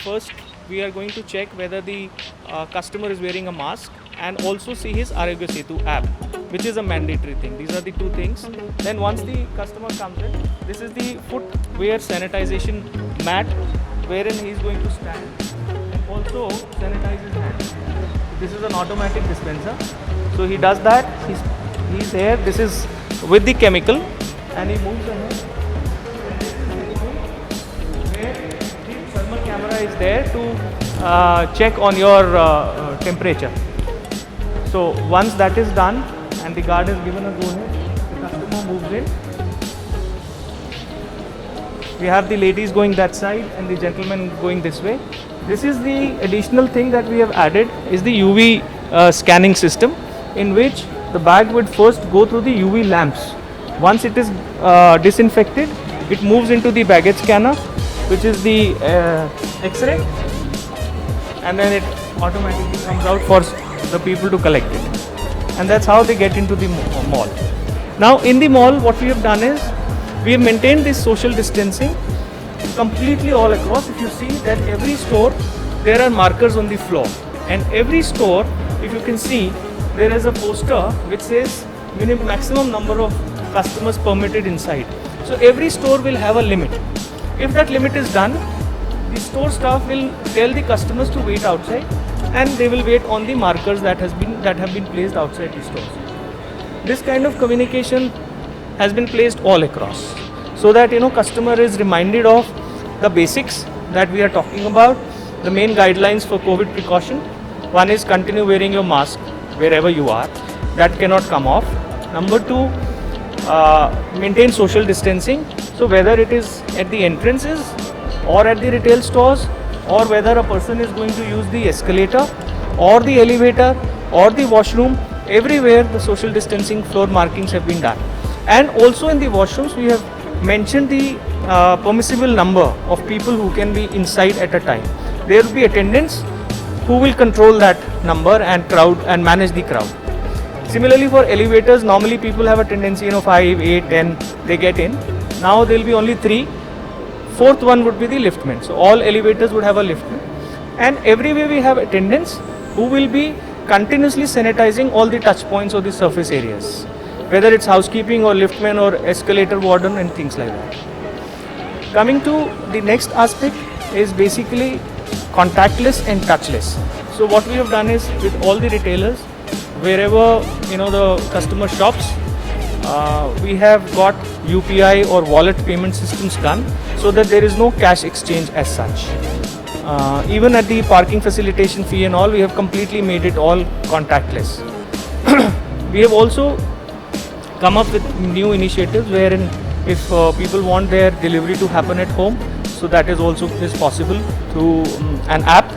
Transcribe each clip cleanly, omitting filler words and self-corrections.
first we are going to check whether the customer is wearing a mask and also see his Arogya Setu app, which is a mandatory thing. These are the two things. Then once the customer comes in, this is the footwear sanitization mat wherein he is going to stand and also sanitize his hands. This is an automatic dispenser. So he does that. He's here. This is with the chemical, and he moves ahead. Where the thermal camera is there to check on your temperature. So once that is done and the guard is given a go ahead, the customer moves in. We have the ladies going that side and the gentlemen going this way. This is the additional thing that we have added is the UV scanning system, in which the bag would first go through the UV lamps. Once it is disinfected, it moves into the baggage scanner, which is the X-ray, and then it automatically comes out for the people to collect it. And that's how they get into the mall. Now in the mall, what we have done is, we have maintained this social distancing completely all across. If you see that every store, there are markers on the floor, and every store, if you can see, there is a poster which says maximum number of customers permitted inside. So every store will have a limit. If that limit is done, the store staff will tell the customers to wait outside, and they will wait on the markers that have been placed outside the stores. This kind of communication has been placed all across, so that customer is reminded of the basics that we are talking about. The main guidelines for COVID precaution: one is continue wearing your mask wherever you are, that cannot come off. Number two, maintain social distancing. So whether it is at the entrances or at the retail stores, or whether a person is going to use the escalator or the elevator or the washroom, everywhere the social distancing floor markings have been done. And also in the washrooms, we have mentioned the permissible number of people who can be inside at a time. There will be attendants who will control that number and crowd and manage the crowd. Similarly, for elevators, normally people have a tendency, 5, 8, 10, they get in. Now there will be only 3. Fourth one would be the liftman. So all elevators would have a liftman. And everywhere we have attendants who will be continuously sanitizing all the touch points or the surface areas, whether it's housekeeping or liftman or escalator warden and things like that. Coming to the next aspect is basically contactless and touchless. So what we have done is, with all the retailers, wherever the customer shops, we have got UPI or wallet payment systems done, so that there is no cash exchange as such. Even at the parking facilitation fee and all, we have completely made it all contactless. We have also come up with new initiatives wherein if people want their delivery to happen at home, so that is also possible through an app.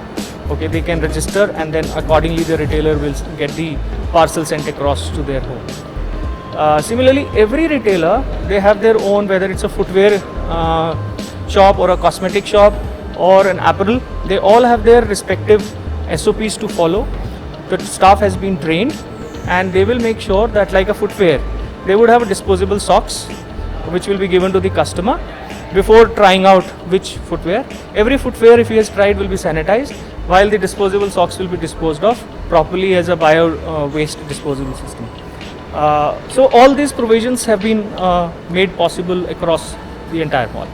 Okay, they can register, and then accordingly the retailer will get the parcel sent across to their home. Similarly, every retailer, they have their own, whether it's a footwear shop or a cosmetic shop or an apparel, they all have their respective SOPs to follow. The staff has been trained, and they will make sure that, like a footwear, they would have disposable socks which will be given to the customer before trying out which footwear. Every footwear, if he has tried, will be sanitized, while the disposable socks will be disposed of properly as a bio waste disposable system. So all these provisions have been made possible across the entire mall.